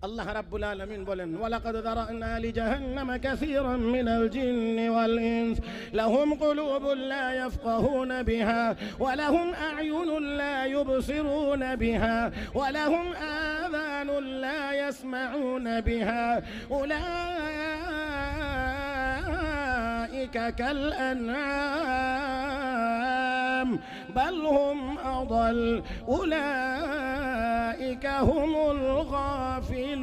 আল্লাহ রাব্বুল আলামিন বলেন ওয়ালাকাদ যারানা লিজাহান্নামা কাসীরাম মিনাল জিন্নি ওয়াল ইনস লাহুম কুলুবুন লা ইয়াফকাহুনা বিহা ওয়া লাহুম আ'য়ুনুন লা ইউবসিরুনা বিহা ওয়া লাহুম আযানুন লা ইয়াসমাউনা বিহা উলাইকা কাল আন'আম বাল হুম আদাল উলাইকা হুমুল গাফিলুন।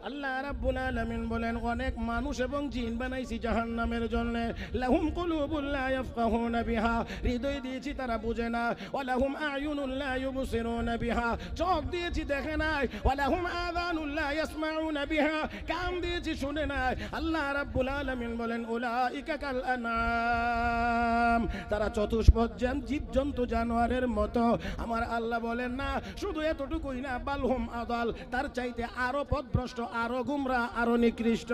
আল্লাহ রাব্বুল আলামিন বলেন অনেক মানুষ এবং জিন বানাইছি জাহান্নামের জন্য। লাহুম কুলুবুন লা ইয়াফকাহুনা বিহা, হৃদয় দিয়েছি তারা বুঝে না। ওয়া লাহুম আ'য়ুনুন লা ইউবসিরুনা বিহা, চোখ দিয়েছি দেখে নাই। ওয়া লাহুম আযানুন লা ইয়াসমাউনা বিহা, কান দিয়েছি শুনে নাই। আল্লাহ রাব্বুল আলামিন বলেন উলাইকা কাল আন'আম, তারা চতুষ্পদ জীবজন্তু জানোয়ারের মতো। আমার আল্লাহ বলেন না শুধু এতটুকুই না, বালহুম আদাল, তার চাইতে আরো পথভ্রষ্ট, আরো গুমরা, আরো নিকৃষ্ট।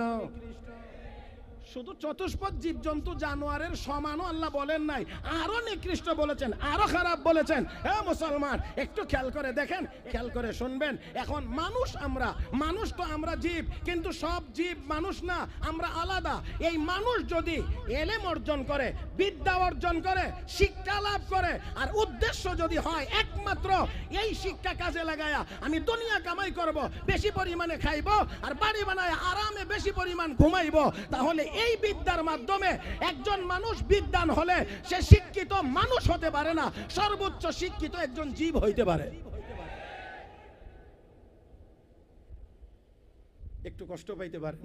শুধু চতুষ্পদ জীবজন্তু জানোয়ারের সমানও আল্লাহ বলেন নাই, আরো নিকৃষ্ট বলেছেন, আরো খারাপ বলেছেন। হ্যাঁ মুসলমান, একটু খেয়াল করে দেখেন, খেয়াল করে শুনবেন। এখন মানুষ তো আমরা জীব, কিন্তু সব জীব মানুষ না, আমরা আলাদা। এই মানুষ যদি এলেম অর্জন করে, বিদ্যা অর্জন করে, শিক্ষা লাভ করে, আর উদ্দেশ্য যদি হয় একমাত্র এই শিক্ষা কাজে লাগায়া আমি দুনিয়া কামাই করব, বেশি পরিমাণে খাইব, আর বাড়ি বানায় আরামে বেশি পরিমাণ ঘুমাইব, তাহলে এই বিদ্যার মাধ্যমে একজন মানুষ বিদ্বান হলে সে শিক্ষিত মানুষ হতে পারে না, সর্বোচ্চ শিক্ষিত একজন জীব হইতে পারে। একটু কষ্ট পাইতে পারেন।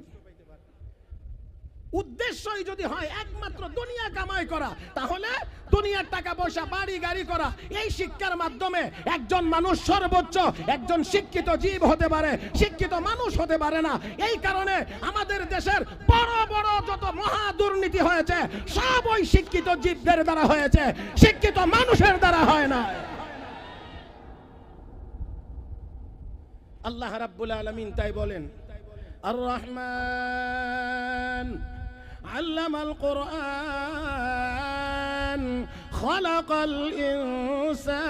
উদ্দেশ্যই যদি হয় একমাত্র দুনিয়া কামাই করা, তাহলে দুনিয়ার টাকা পয়সা, বাড়ি গাড়ি করা, এই শিক্ষার মাধ্যমে একজন মানুষ সর্বোচ্চ একজন শিক্ষিত জীব হতে পারে, শিক্ষিত মানুষ হতে পারে না। এই কারণে আমাদের দেশের বড় বড় যত মহা দুর্নীতি হয়েছে সব ওই শিক্ষিত জীবদের দ্বারা হয়েছে, শিক্ষিত মানুষের দ্বারা হয় না। আল্লাহ রাব্বুল আলামিন তাই বলেন আর রহমান আল্লামাল কুরআন খালাকাল ইনসান।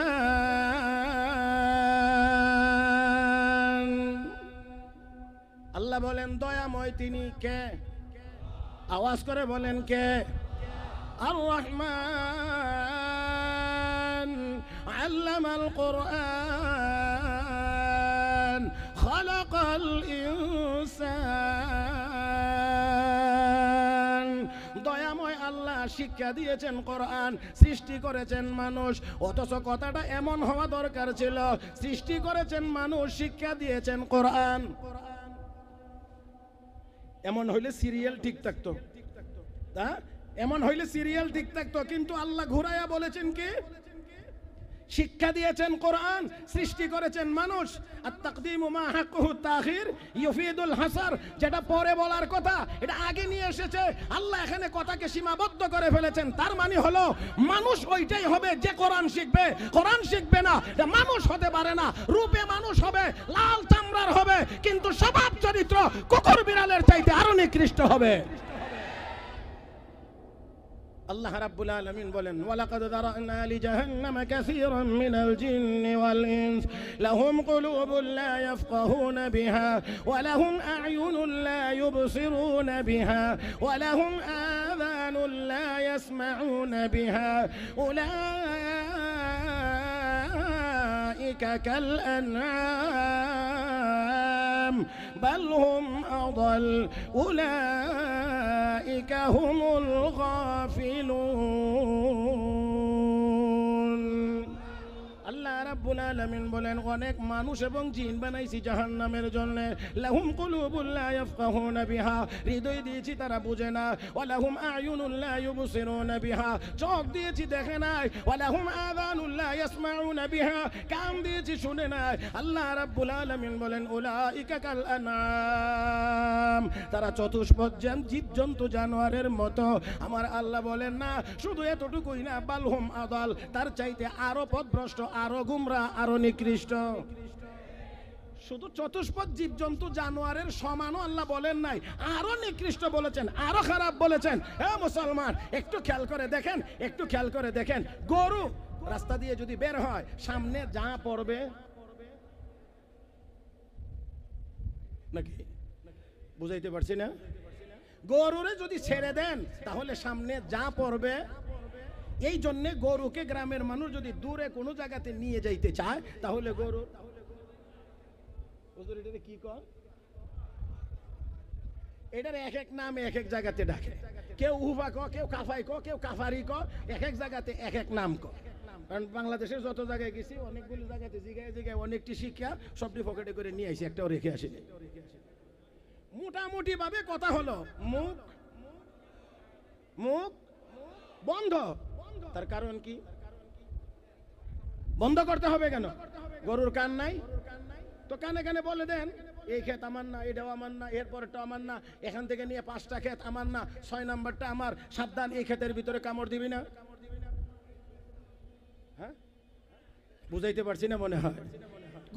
আল্লাহ বলেন দয়াময় তিনি কে? আওয়াজ করে বলেন কে? আর রহমান আল্লামাল কুরআন খালাকাল ইনসান। দয়াময় আল্লাহ শিক্ষা দিয়েছেন কোরআন, সৃষ্টি করেছেন মানুষ। অথচ কথাটা এমন হওয়া দরকার ছিল, সৃষ্টি করেছেন মানুষ, শিক্ষা দিয়েছেন কোরআন। এমন হইলে সিরিয়াল ঠিক থাকতো, এমন হইলে সিরিয়াল ঠিক থাকতো। কিন্তু আল্লাহ ঘুরাইয়া বলেছেন কি? শিক্ষা দিয়েছেন কোরআন, সৃষ্টি করেছেন মানুষ। আর তাকদিমু মা হাক্কুহু তাখির ইউফিদুল হাসার, যেটা পরে বলার কথা এটা আগে নিয়ে এসেছে। আল্লাহ এখানে কথাকে সীমাবদ্ধ করে ফেলেছেন। তার মানে হলো মানুষ ওইটাই হবে যে কোরআন শিখবে। কোরআন শিখবে না এটা মানুষ হতে পারে না। রূপে মানুষ হবে, লাল চামড়ার হবে, কিন্তু স্বভাব চরিত্র কুকুর বিড়ালের চাইতে আরো নিকৃষ্ট হবে। আল্লাহ রাব্বুল আলামিন বলেন ওয়ালাকাদ যারানা লিজাহান্নামা কাসীরাম মিনাল জিন্নি ওয়াল ইনস লাহুম কুলুবুন লা ইয়াফকাহুনা বিহা ওয়া লাহুম আ'য়ুনুন লা ইউবসিরুনা বিহা ওয়া লাহুম আযানুন লা ইয়াসমাউনা বিহা উলাইকা কাল আন'আম বাল হুম আদাল উলাইকা হুমুল গাফিলুন। আল্লাহ রাব্বুল আলামিন বলেন অনেক মানুষ এবং জিন বানাইছি জাহান্নামের জন্য। লাহুম কুলুবুন লা ইয়াফকাহুনা বিহা, হৃদয় দিয়েছি তারা বুঝে না। ওয়া লাহুম আ'য়ুনুন লা ইউবসিরুনা বিহা, চোখ দিয়েছি দেখে নাই। ওয়া লাহুম আযানুন লা ইয়াসমাউনা বিহা, কান দিয়েছি শুনে নাই। আল্লাহ রাব্বুল আলামিন বলেন উলাইকা কাল আন'আম, তারা চতুষ্পদ জীবজন্তু জানোয়ারের মতো। আমার আল্লাহ বলেন না শুধু এতটুকুই না, বালহুম আদাল, তার চাইতে আরো পথভ্রষ্ট, আরো গুমরা, আরো নিকৃষ্ট। শুধু চতুষ্পদ জীবজন্তু জানোয়ারের সমানও আল্লাহ বলেন নাই, আরো নিকৃষ্ট বলেছেন, আরো খারাপ বলেছেন। হ্যাঁ মুসলমান, একটু খেয়াল করে দেখেন, একটু খেয়াল করে দেখেন। রাস্তা দিয়ে যদি বের হয়, সামনে যা পড়বে নাকি, বুঝাইতে পারছি না? গরুরে যদি ছেড়ে দেন তাহলে সামনে যা পড়বে। এই জন্য গরুকে গ্রামের মানুষ যদি দূরে কোনো জায়গাতে নিয়ে যাইতে চায় তাহলে গরু কি কর, এটার এক এক নামে এক এক জায়গাতে ডাকে। কেউ উফা ক, কেউ কাফাই ক, কেউ কাফারি ক, এক এক জায়গাতে এক এক নাম ক। কারণ বাংলাদেশের যত জায়গায় গেছি অনেকগুলো জায়গাতে জিগায় জিগায় অনেকটি শিক্ষা সবটি পকেটে করে নিয়ে আসি, একটাও রেখে আসিনি। মোটামুটি ভাবে কথা হলো মুখ মুখ বন্ধ। তার কারণ কি? বন্ধ করতে হবে কেন? গরুর কান নাই তো কানে কানে বলে দেন এই ক্ষেত আমার না, এটাও আমার না, এরপরটা আমার না, এখান থেকে নিয়ে 5টা ক্ষেত আমার না, 6 নাম্বারটা আমার, সাবধান এই ক্ষেতের ভিতরে কামড় দিবি না। হ্যাঁ, বুঝাইতে পারছি না মনে হয়?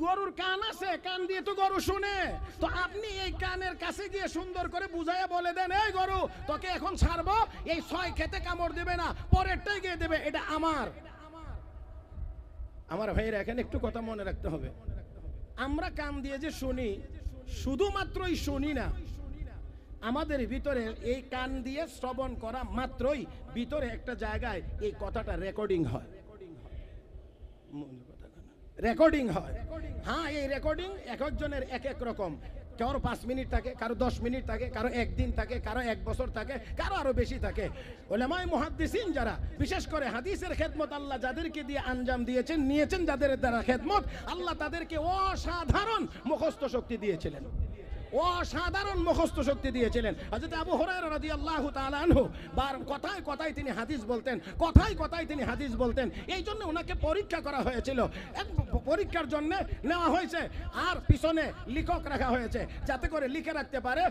গরুর কান আছে, কান দিয়ে তো গরু শুনে। তো আপনি এই কানের কাছে গিয়ে সুন্দর করে বুঝাইয়া বলে দেন, এই গরু তোকে এখন ছাড়বো, এই 6 ক্ষেতে কামড় দেবে না, পরেরটাই গিয়ে দেবে, এটা আমার। আমার ভাইয়েরা এখানে একটু কথা মনে রাখতে হবে, আমরা কান দিয়ে যে শুনি শুধুমাত্রই শুনি না, আমাদের ভিতরে এই কান দিয়ে শ্রবণ করা মাত্রই ভিতরে একটা জায়গায় এই কথাটা রেকর্ডিং হয়। রেকর্ডিং হয়। হ্যাঁ, এই রেকর্ডিং এক একজনের এক এক রকম। কারো 5 মিনিট থাকে, কারো 10 মিনিট থাকে, কারো 1 দিন থাকে, কারো 1 বছর থাকে, কারো আরো বেশি থাকে। উলামায়ে মুহাদ্দিসিন যারা বিশেষ করে হাদিসের খেদমত আল্লাহ যাদেরকে দিয়ে আঞ্জাম দিয়েছেন, নিয়েছেন যাদের দ্বারা খেদমত, আল্লাহ তাদেরকে অসাধারণ মুখস্থ শক্তি দিয়েছিলেন, অসাধারণ মুখস্থ শক্তি দিয়েছিলেন। হযরত আবু হুরায়রা রাদিয়াল্লাহু তাআলা আনহু কথায় কথায় তিনি হাদিস বলতেন, কথায় কথায় তিনি হাদিস বলতেন। এই জন্য ওনাকে পরীক্ষা করা হয়েছিল, পরীক্ষার জন্য নেওয়া হয়েছে, আর পিছনে লিখক রাখা হয়েছে যাতে করে লিখে রাখতে পারে।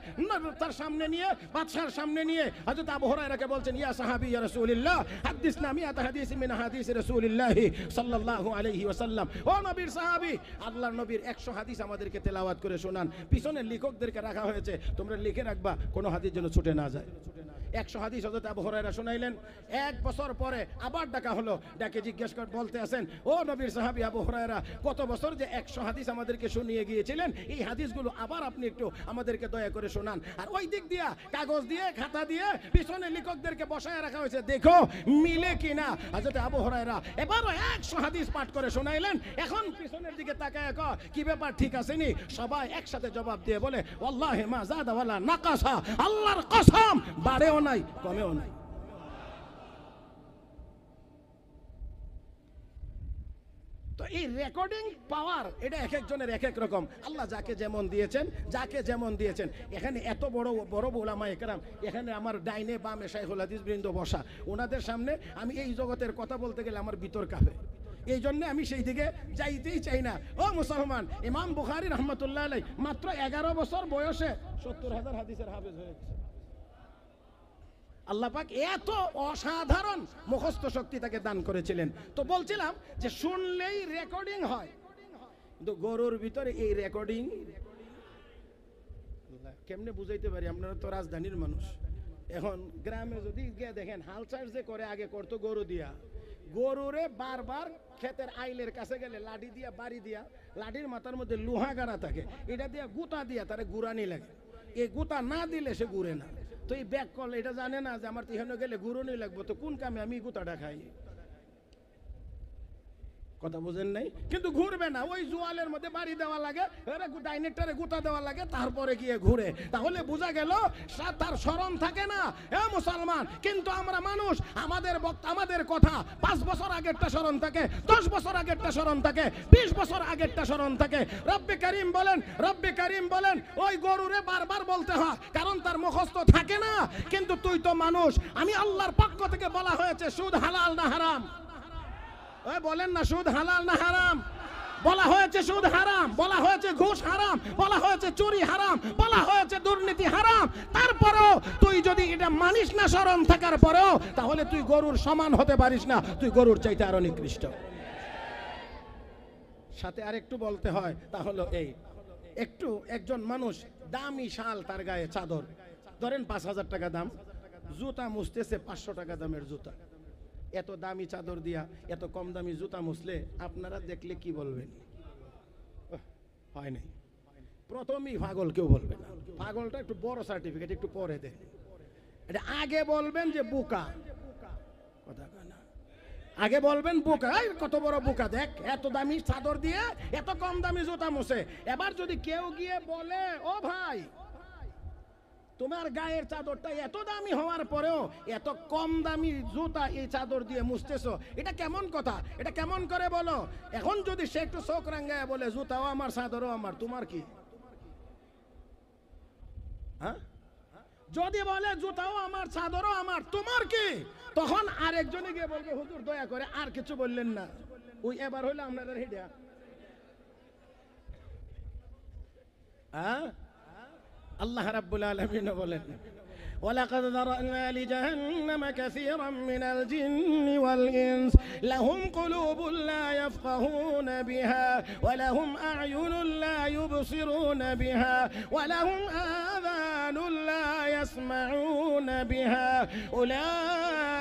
তার সামনে নিয়ে, বাদশার সামনে নিয়ে হযরত আবু হুরায়রাকে বলছেন, ইয়া সাহাবী ইয়া রাসূলুল্লাহ হাদিসনা মিয়াত হাদিস মিন হাদিস রাসূলুল্লাহ সাল্লাল্লাহু আলাইহি ওয়াসাল্লাম। ও নবীর সাহাবী, আল্লাহর নবীর 100 হাদিস আমাদেরকে তেলাওয়াত করে শোনান। পিছনে লিখকদেরকে রাখা হয়েছে, তোমরা লিখে রাখবা কোনো হাদিস যেন ছুটে না যায়। 100 হাদিস হযরত আবু হুরায়রা শুনাইলেন। 1 বছর পরে আবার ডাকা হলো, ডাকে জিজ্ঞেস করে বলতে আছেন, ও নবীর সাহাবী আবু হুরায়রা, গত বছর যে 100 হাদিস আমাদেরকে শুনিয়ে গিয়েছিলেন, এই হাদিসগুলো আবার আপনি একটু আমাদেরকে দয়া করে শোনান। আর ওই দিক দিয়া কাগজ দিয়ে খাতা দিয়ে পিছনে লিখকদেরকে বসায় রাখা হয়েছে, দেখো মিলে কিনা। হযরত আবু হুরায়রা এবারও 100 হাদিস পাঠ করে শোনাইলেন। এখন পিছনের দিকে তাকায় কয়, কি ব্যাপার, ঠিক আছে নি? সবাই একসাথে জবাব দিয়ে বলে, ওয়াল্লাহি মা যাদা ওয়ালা নাকাসা, আল্লাহর কসম বাড়েও নাই কমেও নাই। তো এই রেকর্ডিং পাওয়ার এটা এক একজনের এক এক রকম। আল্লাহ যাকে যেমন দিয়েছেন, যাকে যেমন দিয়েছেন। এখানে এত বড় বড় উলামায়ে কেরাম, এখানে আমার ডাইনে বামে শাইখুল হাদিস বৃন্দ বসা, ওনাদের সামনে আমি এই জগতের কথা বলতে গেলে আমার ভিতর কাঁপে। এই জন্য আমি সেই দিকে যাইতেই চাই না। ও মুসলমান, ইমাম বুখারী রাহমাতুল্লাহ আলাইহি মাত্র 11 বছর বয়সে 70,000 হাদিসের হাফেজ হয়েছে। আল্লাহ পাক এত অসাধারণ মুখস্থ শক্তি তাকে দান করেছিলেন। তো বলছিলাম যে শুনলেই রেকর্ডিং হয়, কিন্তু গরুর ভিতরে এই রেকর্ডিং কেমনে বুঝাইতে পারি? আপনারা তো রাজধানীর মানুষ। এখন গ্রামে যদি গিয়ে দেখেন, হাল চাষ যে করে আগে করতো গরু দিয়া, গরুরে বারবার ক্ষেতের আইলের কাছে গেলে লাঠি দিয়া বাড়ি দিয়া, লাঠির মাথার মধ্যে লোহা গাড়া থাকে, এটা দিয়া গুতা দিয়া তারে গুড়ানি লাগে। এই গুতা না দিলে সে ঘুরে না। তো এই ব্যাক করলে এটা জানে না যে আমার তিহানো গেলে ঘুরোনি লাগবো, তো কোন কামে আমি গুতাটা খাই? কথা বুঝেন নাই? কিন্তু ঘুরবে না, ওই জোয়ালের মধ্যে বাড়ি দেওয়া লাগে, ডাইনেটারে গুতা দেওয়া লাগে, তারপরে গিয়ে ঘুরে। তাহলে বোঝা গেল তার স্মরণ থাকে না। এ মুসলমান, কিন্তু আমরা মানুষ, আমাদের আমাদের কথা 5 বছর আগেরটা স্মরণ থাকে, 10 বছর আগেরটা স্মরণ থাকে, 20 বছর আগেরটা স্মরণ থাকে। রব্বে কারীম বলেন, রব্বে কারীম বলেন, ওই গরুরে বারবার বলতে হয়, কারণ তার মুখস্থ থাকে না। কিন্তু তুই তো মানুষ, আমি আল্লাহর পক্ষ থেকে বলা হয়েছে সুদ হালাল না হারাম। ওই বলেন না, সুদ হালাল না হারাম? বলা হয়েছে সুদ হারাম, বলা হয়েছে ঘুষ হারাম, বলা হয়েছে চুরি হারাম, বলা হয়েছে দুর্নীতি হারাম। তারপরেও তুই যদি এটা মানিস না স্মরণ থাকার পরেও, তাহলে তুই গরুর সমান হতে পারিস না, তুই গরুর চাইতে আরো নিকৃষ্ট। সাথে আরেকটু বলতে হয়, তাহলে এই একটু একজন মানুষ দামি শাল, তার গায়ে চাদর, ধরেন 5,000 টাকা দাম, জুতা মুছতেছে 500 টাকা দামের জুতা, এত দামি চাদর দিয়া এত কম দামি জুতা মুছলে আপনারা দেখলে কি বলবেন? হয় নাই, প্রথমেই পাগল কেউ বলবে না। পাগলটা একটু বড় সার্টিফিকেট একটু পরে দেয়, এটা আগে বলবেন যে বোকা। কথা কয় না, আগে বলবেন বোকা। কত বড় বোকা, দেখ এত দামি চাদর দিয়ে এত কম দামি জুতা মুছে। এবার যদি কেউ গিয়ে বলে ও ভাই তোমার গায়ের চাদরটা এত দামি হওয়ার পরেও এত কম দামি জুতা এই চাদর দিয়ে মুছতেছো, এটা কেমন কথা? এটা কেমন করে বলো? এখন যদি সে একটু চোখ রাঙ্গায় বলে জুতাও আমার চাদরও আমার, তোমার কি? হ্যাঁ, যদি বলে জুতাও আমার চাদরও আমার, তোমার কি? তখন আরেকজনে গিয়ে বলবে হুজুর দয়া করে আর কিছু বললেন না। ওই এবার হইলো আপনাদের হিডিয়া। হ্যাঁ, আল্লাহ রাব্বুল আলামিন বলেন ولقد ذرأنا لجهنم كثيرا من الجن والإنس لهم قلوب لا يفقهون بها ولهم أعين لا يبصرون بها ولهم آذان لا يسمعون بها أولئك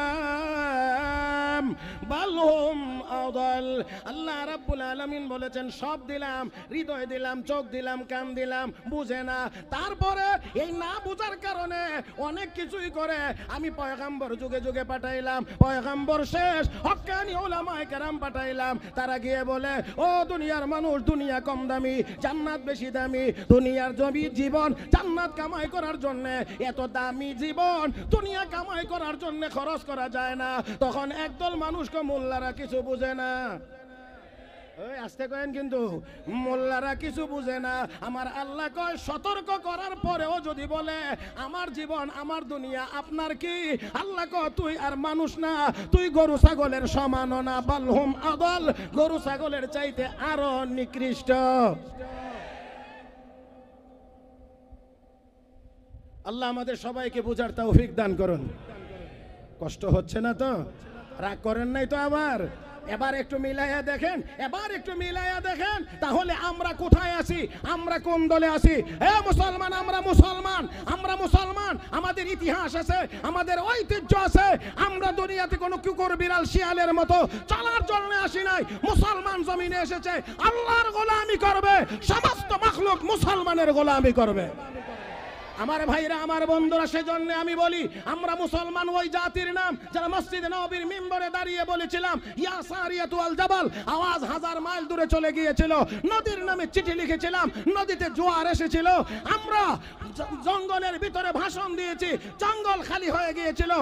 كالأنعام بل هم أضل। আল্লাহ রাব্বুল আলামিন বলেছেন সব দিলাম, হৃদয় দিলাম, চোখ দিলাম, কান দিলাম, বুঝে না। তারপরে এই না বুঝার কারণে অনেক কিছুই করে। আমি পয়গম্বর যুগে যুগে পাঠাইলাম, পয়গম্বর শেষ হক্কানি উলামায়ে কেরাম পাঠাইলাম, তারা গিয়ে বলে ও দুনিয়ার মানুষ, দুনিয়া কম দামি, জান্নাত বেশি দামি। দুনিয়ার জীবন জান্নাত কামাই করার জন্য এত দামি জীবন দুনিয়া কামাই করার জন্য খরচ করা যায় না। তখন একদল মানুষকে মোল্লারা কিছু বুঝে না। ওই আস্তে কয়েন কিন্তু, মোল্লারা কিছু বুঝে না। আমার আল্লাহ কয় সতর্ক করার পরেও যদি বলে আমার জীবন আমার দুনিয়া আপনার কি? আল্লাহ কয় তুই আর মানুষ না, তুই গরু ছাগলের সমানও না। বালহুম আদল, গরু ছাগলের চাইতে আরো নিকৃষ্ট। আল্লাহ আমাদের সবাইকে বুঝার তৌফিক দান করুন। কষ্ট হচ্ছে না তো? রাগ করেন নাই তো? এবার একটু মিলাইয়া দেখেন, এবার একটু মিলাইয়া দেখেন তাহলে আমরা কোথায় আছি, আমরা কোন দলে আছি। হে মুসলমান, আমরা মুসলমান, আমরা মুসলমান। আমাদের ইতিহাস আছে, আমাদের ঐতিহ্য আছে। আমরা দুনিয়াতে কোনো কুকুর বিড়াল শিয়ালের মতো চলার জন্য আসি নাই। মুসলমান জমিনে এসেছে আল্লাহর গোলামি করবে, সমস্ত মাখলুক মুসলমানের গোলামি করবে। আমার ভাইরা, আমার বন্ধুরা, সেজন্য আমি বলি আমরা মুসলমান ওই জাতির নাম যারা মসজিদে নববীর মিম্বরে দাঁড়িয়ে বলেছিলাম ইয়া সারিয়াতু আল জাবাল, আওয়াজ 1000 মাইল দূরে চলে গিয়েছিল। নদীর নামে চিঠি লিখেছিলাম, নদীতে জোয়ার এসেছিল। আমরা জঙ্গলের ভিতরে ভাষণ দিয়েছি, জঙ্গল খালি হয়ে গিয়েছিল,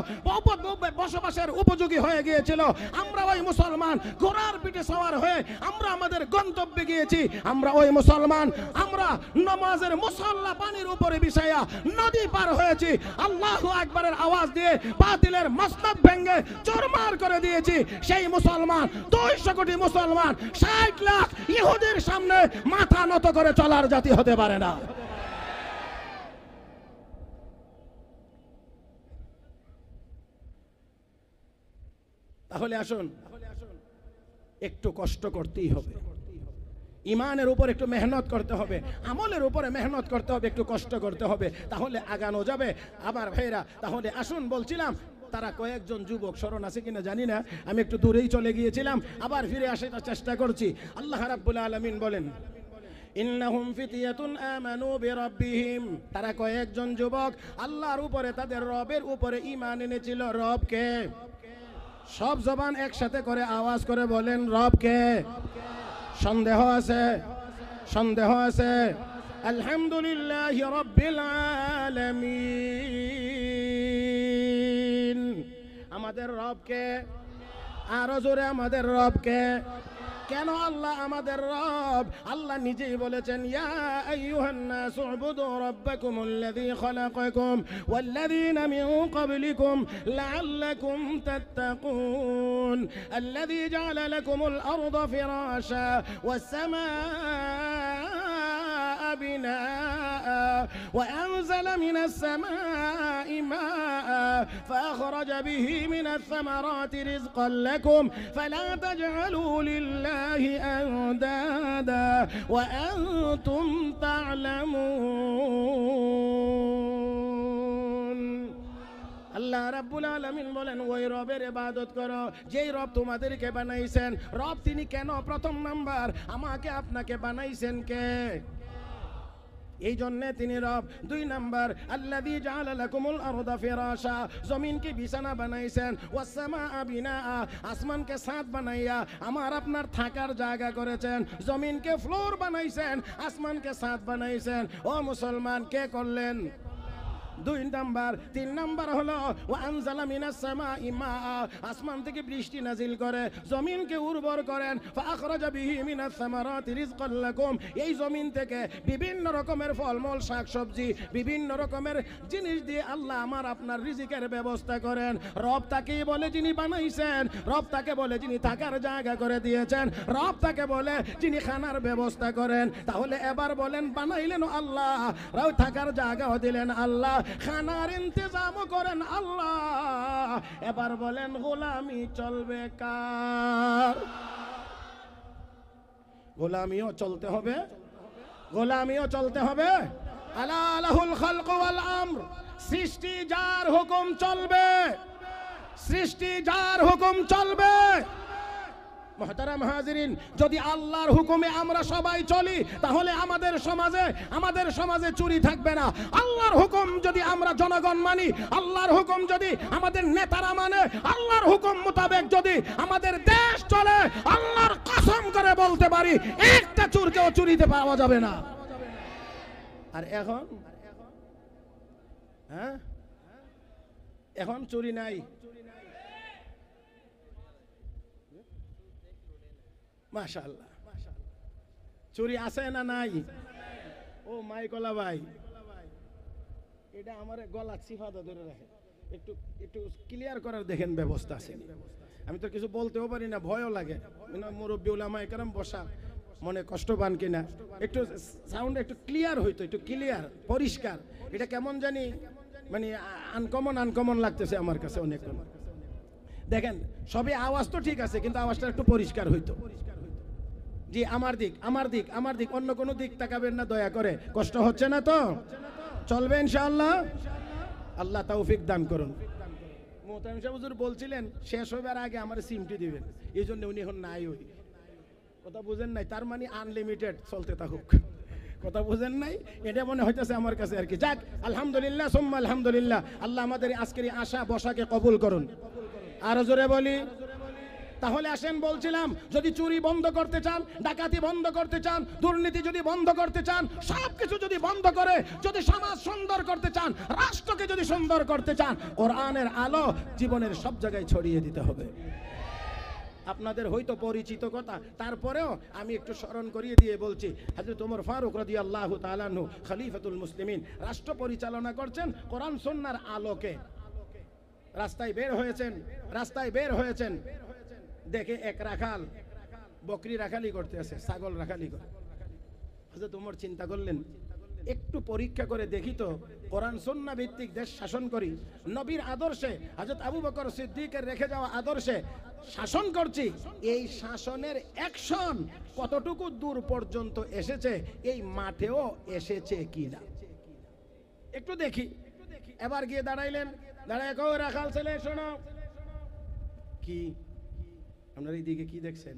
বসবাসের উপযোগী হয়ে গিয়েছিল। আমরা ওই মুসলমান ঘোড়ার পিঠে সওয়ার হয়ে আমরা আমাদের গন্তব্যে গিয়েছি। আমরা ওই মুসলমান, আমরা নামাজের মুসাল্লা পানির উপরে বিছায়া নদী পার হয়েছি। আল্লাহু আকবারের আওয়াজ দিয়ে বাতিলের মসনদ ভেঙে চুরমার করে দিয়েছি। সেই মুসলমান 200 কোটি মুসলমান 60 লাখ ইহুদির সামনে মাথা নত করে চলার জাতি হতে পারে না। তাহলে আসুন, একটু কষ্ট করতেই হবে। ইমানের উপর একটু মেহনত করতে হবে, আমলের উপরে মেহনত করতে হবে, একটু কষ্ট করতে হবে, তাহলে আগানো যাবে। আবার ভাইরা, তাহলে আসুন, বলছিলাম তারা কয়েকজন যুবক, স্মরণ আছে কিনা জানি না, আমি একটু দূরেই চলে গিয়েছিলাম, আবার ফিরে আসার চেষ্টা করছি। আল্লাহ রাব্বুল আলামিন বলেন ইন্নাহুম ফিতিয়াতুন আমানু বিরাব্বিহিম, তারা কয়েকজন যুবক আল্লাহর উপরে, তাদের রবের উপরে ঈমান এনেছিল। রবকে? সব জবান একসাথে করে আওয়াজ করে বলেন রবকে। সন্দেহ আছে? সন্দেহ আছে? আলহামদুলিল্লাহি রাব্বিল আলামিন। আমাদের রবকে? আরো জোরে, আমাদের রবকে। কেন আল্লাহ আমাদের রব? আল্লাহ নিজেই বলেছেন ইয়া আইয়ুহান নাস উবুদু রাব্বাকুমুল্লাযী খালাকাকুম ওয়াল্লাযীনা মিন ক্বাবলিকুম লাআল্লাকুম তাত্তাকুন আল্লাযী জাআলা লাকুমুল আরদা ফিরাশা ওয়াস সামাআ বিনাআ ওয়া আনজালা মিনাস সামাই মাআ ফাআখরাজা বিহি মিনাস সামারাতি রিজকান লাকুম ফালা তাজআলু লিল্লাহি أندادا وأنتم تعلمون আল্লাহ রাব্বুল আলামিন বলেন ওই রবের ইবাদত করো যেই রব তোমাদেরকে বানাইছেন। রব তিনি কেন? প্রথম নাম্বার, আমাকে আপনাকে বানাইছেন কে? এই জন্য তিনি রব। দুই নাম্বার, আল্লাযী জাআলা লাকুমুল আরদা ফিরাশা, জমিনকে বিছানা বানাইছেন। ওয়াস সামাআ বিনাআ, আসমানকে ছাদ বানাইয়া আমার আপনার থাকার জায়গা করেছেন। জমিনকে ফ্লোর বানাইছেন, আসমানকে ছাদ বানাইছেন। ও মুসলমান, কে করলেন? দুই নাম্বার। তিন নাম্বার হলো ওয়া আনজালা মিনাস সামাই মাআ, আসমান থেকে বৃষ্টি নাজিল করে জমিনকে উর্বর করেন। ফাআখরাজা বিহি মিনাস সামারাতি রিজকান লাকুম, এই জমিন থেকে বিভিন্ন রকমের ফলমূল শাকসবজি বিভিন্ন রকমের জিনিস দিয়ে আল্লাহ আমার আপনার রিজিকের ব্যবস্থা করেন। রব তাকেই বলে যিনি বানাইছেন, রব তাকে বলে যিনি থাকার জায়গা করে দিয়েছেন, রব তাকে বলে যিনি খানার ব্যবস্থা করেন। তাহলে এবার বলেন, বানাইলেন আল্লাহ, রাও থাকার জায়গাও দিলেন আল্লাহ, খানার ইন্তজাম করেন আল্লাহ। এবার বলেন গোলামি চলবে কার? গোলামিও চলতে হবে, গোলামিও চলতে হবে। আলা লাহুল খালক ওয়াল আমর, সৃষ্টি যার হুকুম চলবে, সৃষ্টি যার হুকুম চলবে। মুহতারাম হাজিরিন, যদি আল্লাহর হুকুমে আমরা সবাই চলি তাহলে আমাদের সমাজে চুরি থাকবে না। আল্লাহর হুকুম যদি আমরা জনগণ মানি, আল্লাহর হুকুম যদি আমাদের নেতারা মানে, আল্লাহর হুকুম মোতাবেক যদি আমাদের দেশ চলে, আল্লাহর কসম করে বলতে পারি একটা চোরকেও চুরিতে পাওয়া যাবে না। আর এখন এখন চুরি নাই। মাশাআল্লাহ, চুরি আছে না নাই? ও মাইকলা ভাই, এটা আমার গলা চিফাদা ধরে রাখে, একটু একটু ক্লিয়ার করার দেখেন ব্যবস্থা আছে। আমি তো কিছু বলতেও পারি না, ভয়ও লাগে। মুরব্বী উলামা একরাম বসা, মনে কষ্ট পান কিনা, একটু সাউন্ড একটু ক্লিয়ার হইতো, একটু ক্লিয়ার পরিষ্কার। এটা কেমন জানি মানে আনকমন লাগতেছে আমার কাছে অনেক। দেখেন সবে আওয়াজ তো ঠিক আছে, কিন্তু আওয়াজটা একটু পরিষ্কার হইতো। জি, আমার দিক আমার দিক আমার দিক, অন্য কোনো দিক তাকাবেন না দয়া করে। কষ্ট হচ্ছে না তো? চলবে ইনশাআল্লাহ। আল্লাহ তৌফিক দান করুন। মোহতারাম সাহেব হুজুর বলছিলেন শেষ হবার আগে আমার সিমটি দিবেন, এই জন্য উনি এখন নাই। ওই কথা বুঝেন নাই? তার মানে আনলিমিটেড চলতে থাকুক। কথা বুঝেন নাই? এটা মনে হইতেছে আমার কাছে আর কি। যাক, আলহামদুলিল্লাহ সুম্মা আলহামদুলিল্লাহ। আল্লাহ আমাদের আজকের আশা বসাকে কবুল করুন। আরো জোরে বলি। তাহলে আসেন, বলছিলাম যদি চুরি বন্ধ করতে চান, ডাকাতি বন্ধ করতে চান, দুর্নীতি যদি বন্ধ করতে চান, সবকিছু যদি বন্ধ করে যদি সমাজ সুন্দর করতে চান, রাষ্ট্রকে যদি সুন্দর করতে চান, কোরআনের আলো জীবনের সব জায়গায় ছড়িয়ে দিতে হবে। আপনাদের হয়তো পরিচিত কথা, তারপরেও আমি একটু স্মরণ করিয়ে দিয়ে বলছি। হযরত ওমর ফারুক রাদিয়াল্লাহু তাআলা আনহু খলিফাতুল মুসলিমিন, রাষ্ট্র পরিচালনা করছেন কোরআন সুন্নাহর আলোকে। রাস্তায় বের হয়েছেন, দেখে এক রাখাল বকরি রাখালি করতে আছে, ছাগল রাখালি করে। হযরত ওমর চিন্তা করলেন, একটু পরীক্ষা করে দেখি তো, কোরআন সুন্নাহ ভিত্তিক দেশ শাসন করি, নবীর আদর্শে, হযরত আবু বকর সিদ্দিকের রেখে যাওয়া আদর্শে শাসন করছি, এই শাসনের অ্যাকশন কতটুকু দূর পর্যন্ত এসেছে, এই মাঠেও এসেছে কিনা একটু দেখি। এবার গিয়ে দাঁড়াইলেন, দাঁড়ায় কও রাখাল ছেলে শোনো। কি আপনার এইদিকে কি দেখছেন?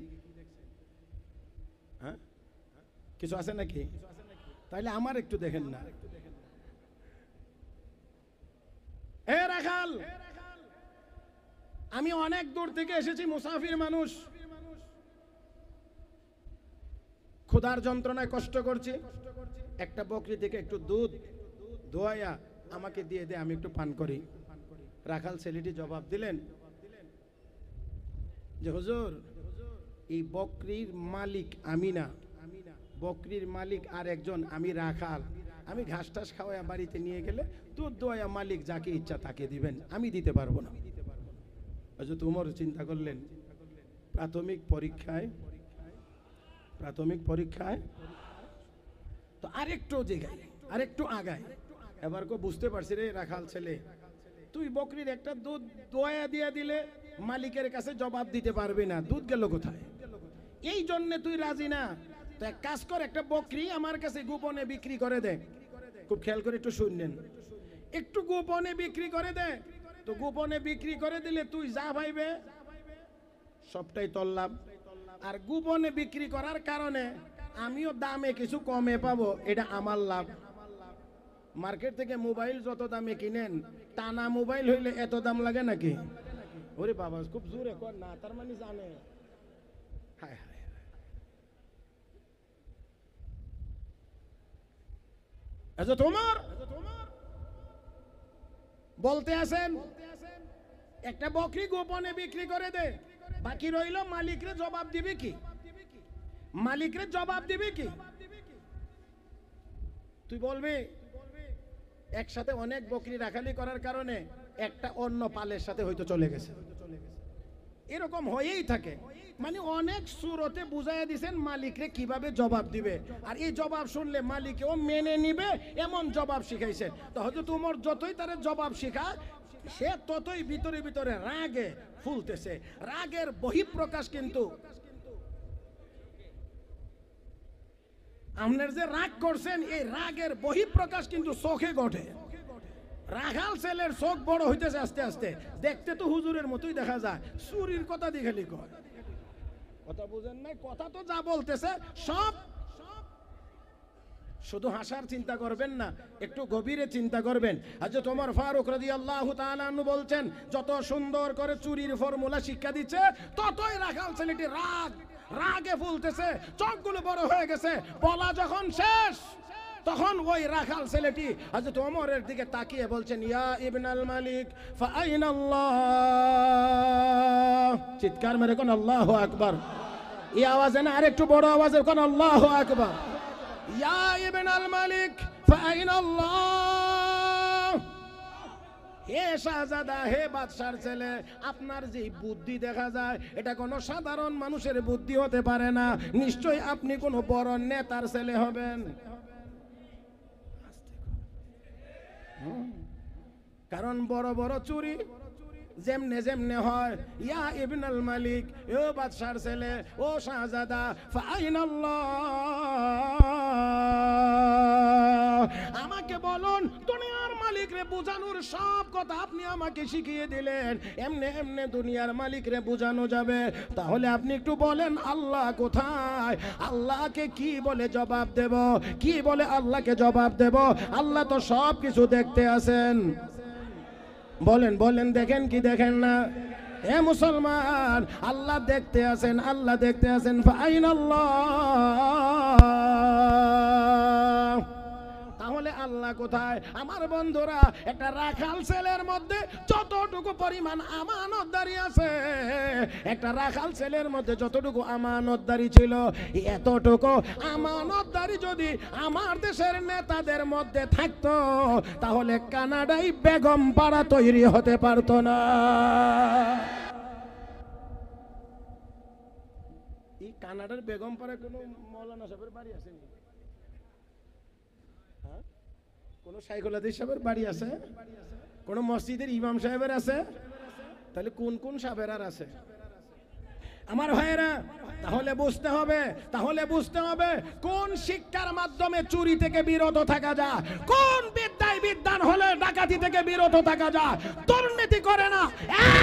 হ্যাঁ, কিছু আছে নাকি? তাইলে আমার একটু দেখেন না। এ রাখাল, আমি অনেক দূর থেকে এসেছি, মুসাফির মানুষ, ক্ষুধার যন্ত্রণায় কষ্ট করছি, একটা বকরি থেকে একটু দুধ দোয়াইয়া আমাকে দিয়ে দে, আমি একটু পান করি। রাখাল ছেলেটি জবাব দিলেন যে হুজুর, এই বকরির মালিক আমি না, বকরির মালিক আর একজন, আমি রাখাল। আমি ঘাস টাস খাওয়া বাড়িতে নিয়ে গেলে দুধ দোয়া মালিক যাকে ইচ্ছা তাকে দিবেন, আমি দিতে পারবো না। হযরত ওমর চিন্তা করলেন, প্রাথমিক পরীক্ষায় তো আরেকটু আগায়। এবার কো বুঝতে পারছি রে রাখাল ছেলে, তুই বকরির একটা দুধ দোয়া দিয়ে দিলে মালিকের কাছে জবাব দিতে পারবি না, দুধ গেল কোথায়? এই জন্য তুই রাজি না। তো এক কাজ কর, একটা বকরি আমার কাছে গোপনে বিক্রি করে দে। খুব খেয়াল করে একটু শুনলেন, একটু গোপনে বিক্রি করে দে। তো গোপনে বিক্রি করে দিলে তুই যা পাইবে সবটাই তোর লাভ। আর গোপনে বিক্রি করার কারণে আমিও দামে কিছু কমে পাবো, এটা আমার লাভ। মার্কেট থেকে মোবাইল যত দামে কিনেন, টানা মোবাইল হইলে এত দাম লাগে নাকি? ওরে বাবা, খুব জোরে কর না, তার মানে জানে। হায় হায়, আচ্ছা তোমার বলতে আছেন একটা বকরি গোপনে বিক্রি করে দে, বাকি রইল মালিকরে জবাব দিবে কি? মালিকরে জবাব দিবে কি? তুই বলবি একসাথে অনেক বকরি রাখালি করার কারণে একটা অন্য পালের সাথে হয়তো চলে গেছে, এরকম হয়েই থাকে। মানে অনেক সুরতে বুঝাইয়া দিছেন মালিকরে কিভাবে জবাব দিবে, আর এই জবাব শুনলে মালিকেও মেনে নিবে এমন জবাব শিখাইছে। তো হয়তো তোমার যতই তার জবাব শিখা, সে ততই ভিতরে ভিতরে রাগে ফুলতেছে। রাগের বহিঃপ্রকাশ কিন্তু আপনার যে রাগ করছেন, এই রাগের বহিঃপ্রকাশ কিন্তু চোখে ঘটে। রাখাল ছেলের চোখ বড় হইতেছে আস্তে আস্তে, দেখতে তো হুজুরের মতোই দেখা যায়, চুরির কথা দেখালি কয়। কথা বুঝেন নাই? কথা তো যা বলতেছে সব, শুধু হাসার চিন্তা করবেন না, একটু গভীরে চিন্তা করবেন। হযরত ওমর ফারুক রাদিয়াল্লাহু তাআলা আনহু বলছেন, যত সুন্দর করে চুরির ফর্মুলা শিক্ষা দিচ্ছে, ততই রাখাল ছেলেটি রাগে ফুলতেছে, চোখগুলো বড় হয়ে গেছে। বলা যখন শেষ, তখন ওই রাখাল ছেলেটি হযরত ওমরের দিকে তাকিয়ে বলছেন, ইয়া ইবনাল মালিক ফাআইনাল্লাহ। চিৎকার মেরে কোন আল্লাহু আকবার। এই আওয়াজে না, আরেকটু বড় আওয়াজে কোন আল্লাহু আকবার। ইয়া ইবনাল মালিক ফাআইনাল্লাহ। হে শাহজাদা, হে বাদশার ছেলে, আপনার যে বুদ্ধি দেখা যায়, এটা কোনো সাধারণ মানুষের বুদ্ধি হতে পারে না। নিশ্চয়ই আপনি কোনো বড় নেতার ছেলে হবেন, কারণ বড় বড় চুরি যেমনে যেমনে হয়। ইয়া ইবনাল মালিক, ও বাদশার ছেলে, ও শাহজাদা, ফাআইনাল্লাহ। আমাকে বলুন, দুনিয়ার মালিকরে বুঝানোর সব কথা আপনি আমাকে শিখিয়ে দিলেন, এমনে এমনে দুনিয়ার মালিকরে বুঝানো যাবে? তাহলে আপনি একটু বলেন আল্লাহ কোথায়? আল্লাহকে কি বলে জবাব দেব? কি বলে আল্লাহকে জবাব দেব? আল্লাহ তো সব কিছু দেখতে আছেন। বলেন বলেন, দেখেন কি দেখেন না? হে মুসলমান, আল্লাহ দেখতে আছেন, আল্লাহ দেখতে আছেন। ফাআইনাল্লাহ। তাহলে আল্লাহ কোথায়? আমার বন্ধুরা, একটা রাখাল ছেলের মধ্যে যতটুকু পরিমাণ আমানতদারি আছে, একটা রাখাল ছেলের মধ্যে যতটুকু আমানতদারি ছিল, এতটুকু আমানতদারি যদি আমার দেশের নেতাদের মধ্যে থাকতো, তাহলে কানাডায় বেগম পাড়া তৈরি হতে পারতো না। এই কানাডার বেগম পাড়া কোনো মৌলানা সাহেবের বাড়ি আছে? কোন শাইখুল হাদিস সাহেবের বাড়ি আছে? কোন মসজিদের ইমাম সাহেবের আছে? তাহলে কোন কোন সাহেবের আর আছে? আমার ভাইয়েরা, তাহলে বুঝতে হবে কোন শিক্ষার মাধ্যমে চুরি থেকে বিরত থাকা যায়, কোন বিদ্যায় বিদ্যান হলে ডাকাতি থেকে বিরত থাকা যায়। দুর্নীতি করে না,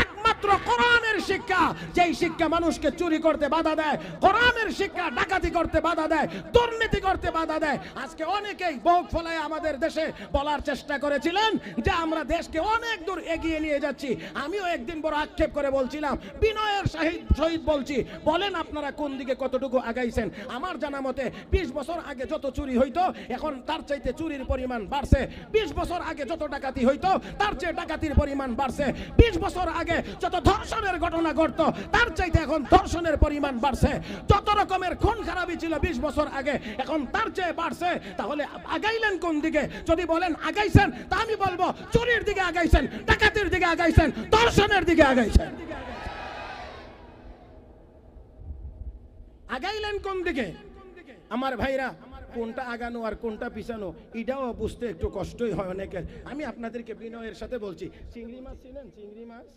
একমাত্র কোরআনের শিক্ষা, যেই শিক্ষা মানুষকে চুরি করতে বাধা দেয়, কোরআনের শিক্ষা ডাকাতি করতে বাধা দেয়, দুর্নীতি করতে বাধা দেয়। আজকে অনেকেই বুক ফলায় আমাদের দেশে বলার চেষ্টা করেছিলেন যে আমরা দেশকে অনেক দূর এগিয়ে নিয়ে যাচ্ছি। আমিও একদিন বড় আক্ষেপ করে বলছিলাম, বিনয়ের সহিত বলছি, বলেন আপনারা কোন দিকে কতটুকু আগাইছেন? আমার জানা মতে 20 বছর আগে যত চুরি হইতো, এখন তার চাইতে চুরির পরিমাণ বাড়ছে। 20 বছর আগে যত ডাকাতি হইতো, তার চেয়ে ডাকাতির পরিমাণ বাড়ছে। 20 বছর আগে যত ধর্ষণের ঘটনা ঘটতো, তার চাইতে এখন ধর্ষণের পরিমাণ বাড়ছে। যত রকমের খুন খারাপি ছিল 20 বছর আগে, এখন তার চেয়ে বাড়ছে। তাহলে আগাইলেন কোন দিকে? যদি বলেন আগাইছেন, তা আমি বলবো চুরির দিকে আগাইছেন, ডাকাতির দিকে আগাইছেন, ধর্ষণের দিকে আগাইছেন। আগাইলেন কোন দিকে? আমার ভাইরা, কোনটা আগানো আর কোনটা পিছানো এটাও বুঝতে একটু কষ্টই হয় অনেকের। আমি আপনাদেরকে বিনয়ের সাথে বলছি, চিংড়ি মাছ চিনেন? চিংড়ি মাছ,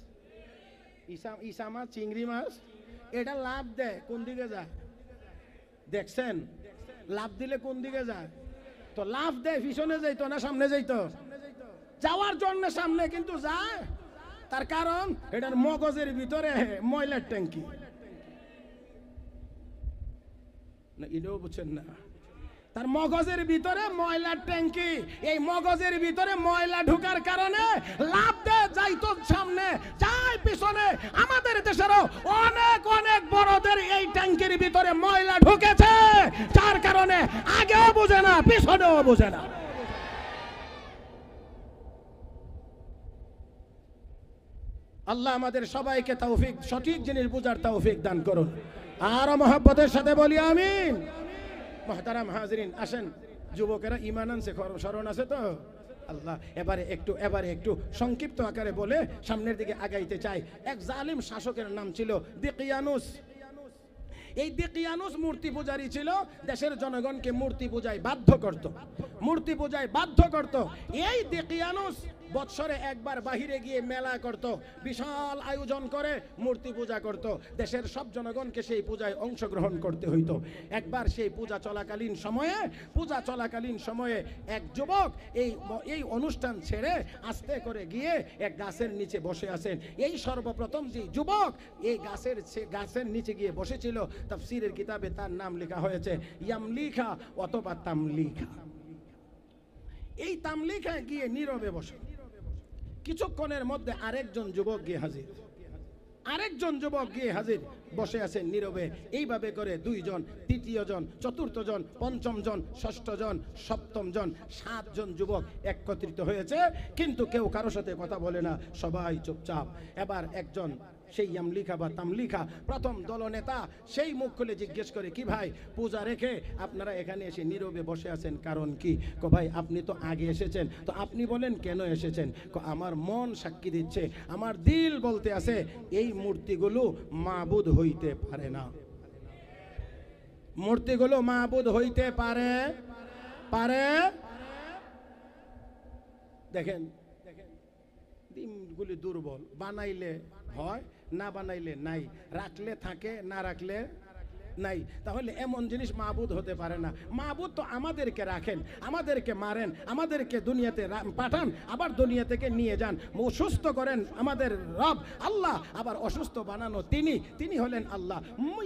ইসা মাছ, চিংড়ি মাছ, এটা লাভ দেয় কোন দিকে যায়? দেখছেন লাভ দিলে কোন দিকে যায়? তো লাভ দেয় পিছনে যাইতো না সামনে যাইতো? যাওয়ার জন্য সামনে, কিন্তু যায় তার কারণ এটার মগজের ভিতরে ময়লার ট্যাঙ্কি। না এটাও বুঝছেন না? তার মগজের ভিতরে ময়লার ট্যাঙ্কি। এই মগজের ভিতরে ময়লা ঢোকার কারণে লাভ দেয় যাইতো সামনে, যায় পিছনে। আমাদের দেশেরও অনেক অনেক বড়দের এই ট্যাঙ্কির ভিতরে ময়লা ঢুকেছে, যার কারণে আগেও বোঝে না, পিছনেও বোঝে না। আল্লাহ আমাদের সবাইকে তৌফিক, সঠিক জিনিস বুঝার তৌফিক দান করুন। আর মহব্বতের সাথে বলি আমিন। মুহতারাম হাজিরিন, আসেন যুবকেরা, ঈমান আনছে, স্মরণ আছে তো? আল্লাহ এবারে একটু সংক্ষিপ্ত আকারে বলে সামনের দিকে আগাইতে চাই। এক জালিম শাসকের নাম ছিল দিকিয়ানুস। এই দিকিয়ানুস মূর্তি পূজারী ছিল, দেশের জনগণকে মূর্তি পূজায় বাধ্য করত, মূর্তি পূজায় বাধ্য করত। এই দিকিয়ানুস বৎসরে একবার বাহিরে গিয়ে মেলা করত, বিশাল আয়োজন করে মূর্তি পূজা করত, দেশের সব জনগণকে সেই পূজায় অংশগ্রহণ করতে হইতো। একবার সেই পূজা চলাকালীন সময়ে এক যুবক এই অনুষ্ঠান ছেড়ে আস্তে করে গিয়ে এক গাছের নিচে বসে আছেন। এই সর্বপ্রথম যে যুবক এই গাছের নিচে গিয়ে বসেছিল, তাফসীরের কিতাবে তার নাম লেখা হয়েছে ইয়ামলিখা অথবা তামলিখা। এই তামলিখা গিয়ে নীরবে বসে। কিছুক্ষণের মধ্যে আরেকজন যুবক গিয়ে হাজির, বসে আছেন নীরবে। এইভাবে করে 2 জন, 3য় জন, 4র্থ জন, 5ম জন, 6ষ্ঠ জন, 7ম জন, 7 জন যুবক একত্রিত হয়েছে, কিন্তু কেউ কারো সাথে কথা বলে না, সবাই চুপচাপ। এবার একজন সেই ইয়ামলিখা বা তামলিখা প্রথম দলনেতা সেই মুখ খুলে জিজ্ঞেস করে, কি ভাই, পূজা রেখে আপনারা এখানে এসে নীরবে বসে আছেন, কারণ কি? ভাই আপনি তো আগে এসেছেন, তো আপনি বলেন কেন এসেছেন? আমার মন সাক্ষী দিচ্ছে, আমার দিল বলতে আছে এই মূর্তিগুলো মাবুদ হইতে পারে না, মূর্তিগুলো মাবুদ হইতে পারে। দেখেন দিনগুলি দুর্বল, বানাইলে হয়, না বানাইলে নাই, রাখলে থাকে, না রাখলে নাই। তাহলে এমন জিনিস মাবুদ হতে পারে না। মাবুদ তো আমাদেরকে রাখেন, আমাদেরকে মারেন, আমাদেরকে দুনিয়াতে পাঠান, আবার দুনিয়া থেকে নিয়ে যান, সুস্থ করেন আমাদের রব আল্লাহ, আবার অসুস্থ বানানো তিনি হলেন আল্লাহ।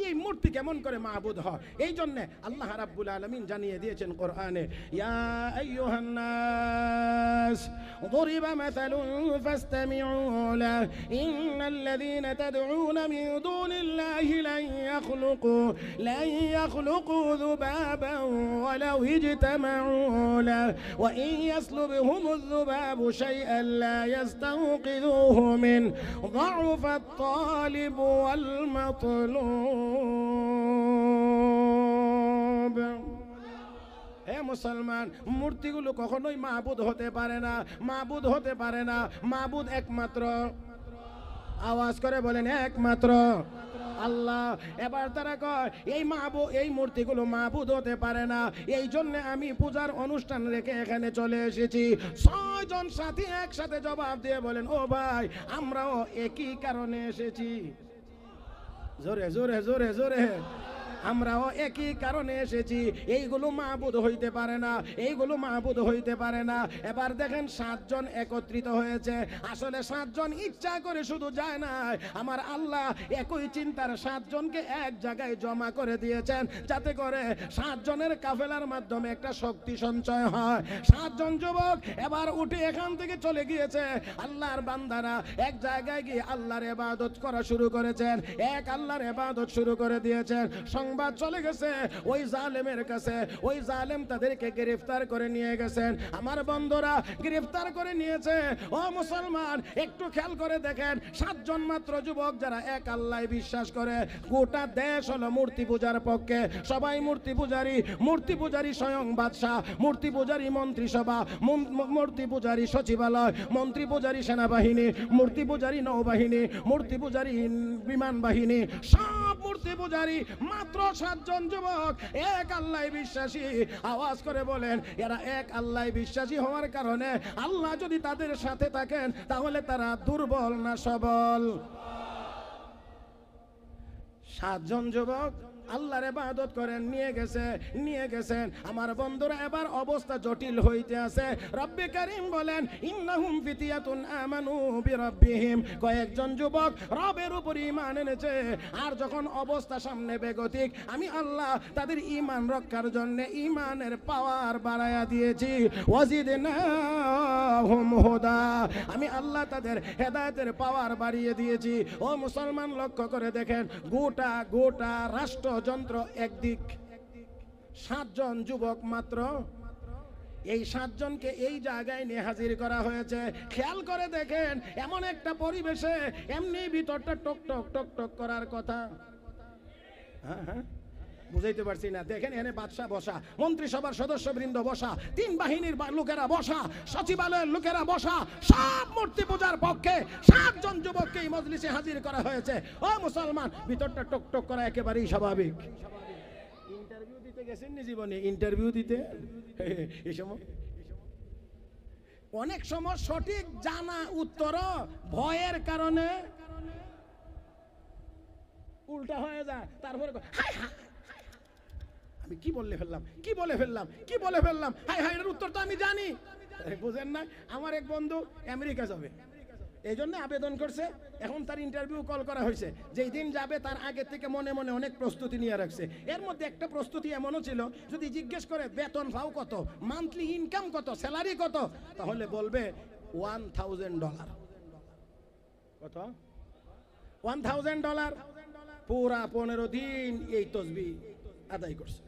এই মূর্তি কেমন করে মাবুদ হয়? এই জন্যে আল্লাহ রাব্বুল আলামিন জানিয়ে দিয়েছেন কোরআনে, ইয়া আইয়ুহান নাস দুরিবা মাসালুন ফাসতামিউ লাহু ইন্নাল্লাযীনা তাদউনা মিন দুনিল্লাহি لن يخلقوا ذبابا ولو اجتمعوا له وإن يسلبهم الذباب شيئا لا يستنقذوه منه ضعف الطالب والمطلوب। হে মুসলমান, মূর্তিগুলো কখনোই মাবুদ হতে পারে না, মাবুদ হতে পারে না। মাবুদ একমাত্র, আওয়াজ করে বলেন, একমাত্র আল্লাহ। এবার তারা কয় এই মূর্তিগুলো মাবুদ হতে পারে না, এই জন্য আমি পূজার অনুষ্ঠান রেখে এখানে চলে এসেছি। 6 জন সাথী একসাথে জবাব দিয়ে বলেন, ও ভাই আমরাও একই কারণে এসেছি। জোরে জোরে জোরে জোরে, আমরাও একই কারণে এসেছি। এইগুলো মাবুদ হইতে পারে না, এইগুলো মাবুদ হইতে পারে না। এবার দেখেন 7 জন একত্রিত হয়েছে। আসলে 7 জন ইচ্ছা করে শুধু যায় না, আমার আল্লাহ একই চিন্তার 7 জনকে এক জায়গায় জমা করে দিয়েছেন, যাতে করে 7 জনের কাফেলার মাধ্যমে একটা শক্তি সঞ্চয় হয়। 7 জন যুবক এবার উঠে এখান থেকে চলে গিয়েছে। আল্লাহর বান্দারা এক জায়গায় গিয়ে আল্লাহর ইবাদত করা শুরু করেছেন, এক আল্লাহর ইবাদত শুরু করে দিয়েছেন। সংবাদ চলে গেছে ওই জালেমের কাছে, ওই জালেম তাদেরকে গ্রেফতার করে নিয়ে গেছেন। আমার বন্ধুরা, গ্রেফতার করে নিয়েছে। ও মুসলমান, একটু খেয়াল করে দেখেন, 7 জন মাত্র যুবক যারা এক আল্লাহ বিশ্বাস করে। গোটা দেশ হলো মূর্তি পূজার পক্ষে, সবাই মূর্তি পূজারী স্বয়ং বাদশাহ, মূর্তি পূজারী মন্ত্রিসভা, মূর্তি পূজারী সচিবালয়, মন্ত্রী পূজারী সেনাবাহিনী, মূর্তি পূজারী নৌবাহিনী, মূর্তি পূজারী বিমান বাহিনী, সব মূর্তি পূজারী। মাত্র 7 জন যুবক এক আল্লাহ বিশ্বাসী। আওয়াজ করে বলেন, এরা এক আল্লাহ বিশ্বাসী হওয়ার কারণে আল্লাহ যদি তাদের সাথে থাকেন তাহলে তারা দুর্বল না সবল? সাতজন যুবক আল্লাহর ইবাদত করেন, নিয়ে গেছেন। আমার বন্ধুরা, এবার অবস্থা জটিল হইতে আছে। রব্বে কারীম বলেন, ইন্নাহুম ফিতিয়াতুন আমানু বিরাব্বিহিম, কয়েকজন যুবক রবের উপর ঈমান এনেছে। আর যখন অবস্থা সামনে বেগতিক, আমি আল্লাহ তাদের ঈমান রক্ষার জন্য ঈমানের পাওয়ার বাড়ায়া দিয়েছি। ওয়াজিদনাহুম হুদা, আমি আল্লাহ তাদের হেদায়েতের পাওয়ার বাড়িয়ে দিয়েছি। ও মুসলমান, লক্ষ্য করে দেখেন, গোটা রাষ্ট্রযন্ত্র একদিক, 7 জন যুবক মাত্র। এই 7 জনকে এই জায়গায় নিয়ে হাজির করা হয়েছে। খেয়াল করে দেখেন, এমন একটা পরিবেশে এমনি ভিতরটা টক টক টক টক করার কথা। হ্যাঁ, বুঝাইতে পারছি না? দেখেন, এখানে বাদশা বসা, মন্ত্রিসভার সদস্যবৃন্দ বসা, 3 বাহিনীর লোকেরা বসা, সচিবালয়ের লোকেরা বসা, সব মূর্তি পূজার পক্ষে 7 জন যুবককে এই মজলিসে হাজির করা হয়েছে। ও মুসলমান, ভিতরটা টক টক করা একেবারেই স্বাভাবিক। ইন্টারভিউ দিতে গেছেন নি জীবনে? ইন্টারভিউ দিতে এই সময় অনেক সময় সঠিক জানা উত্তর ভয়ের কারণে উল্টা হয়ে যায়। তারপরে আমি কি বলে ফেললাম, হাই হাই, এর উত্তর তো আমি জানি। বুঝেন না? আমার এক বন্ধু আমেরিকা যাবে, এই জন্য আবেদন করছে। এখন তার ইন্টারভিউ কল করা হয়েছে। যেই দিন যাবে তার আগে থেকে মনে মনে অনেক প্রস্তুতি নিয়ে রাখছে। এর মধ্যে একটা প্রস্তুতি এমনও ছিল, যদি জিজ্ঞেস করে বেতন পাও কত, মান্থলি ইনকাম কত, স্যালারি কত, তাহলে বলবে $1000। কত? $1000। পুরা 15 দিন এই তসবিহ আদায় করছে।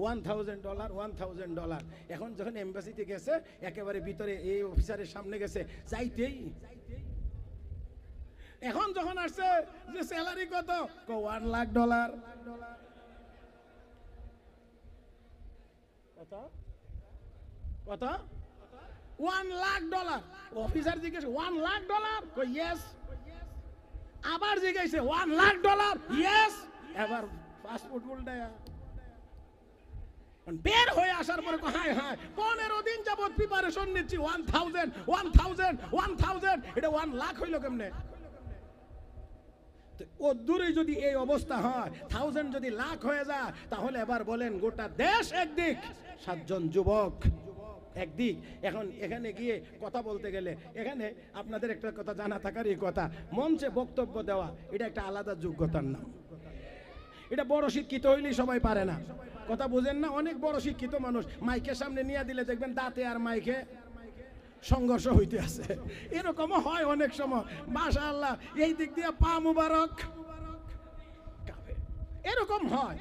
$1000। এখন যখন এমবাসিতে গেছে, একেবারে ভিতরে এই অফিসারের সামনে গেছে, যাইতেই এখন যখন আসছে যে স্যালারি কত, $1,00,000। কত? $1,00,000। অফিসার জিজ্ঞেস, $1,00,000? ইয়েস। আবার জিজ্ঞাসা, $1,00,000? ইয়েস। এবার পাসপোর্ট উল্টায়া বের হয়ে আসার পরে, হাই হাই, 15 দিন যাবত প্রিপারেশন নিচ্ছি, 1000। এটা 1,00,000 হইল কেমনে? ও দূরে যদি এই অবস্থা হয়, 1000 যদি লাখ হয়ে যায়, তাহলে এবার বলেন, গোটা দেশ একদিক, 7 জন যুবক একদিক। এখন এখানে গিয়ে কথা বলতে গেলে, এখানে আপনাদের একটা কথা জানা থাকারই কথা, মঞ্চে বক্তব্য দেওয়া এটা একটা আলাদা যোগ্যতার নাম। এটা বড় শিক্ষিত হইলেই সবাই পারে না। কথা বুঝেন না? অনেক বড় শিক্ষিত মানুষ মাইকের সামনে নিয়ে দিলে দেখবেন দাঁতে আর মাইকে সংঘর্ষ হইতে আছে। এরকমও হয় অনেক সময়। মাশাআল্লাহ, এই দিক দিয়ে পা মুবারক, এরকম হয়।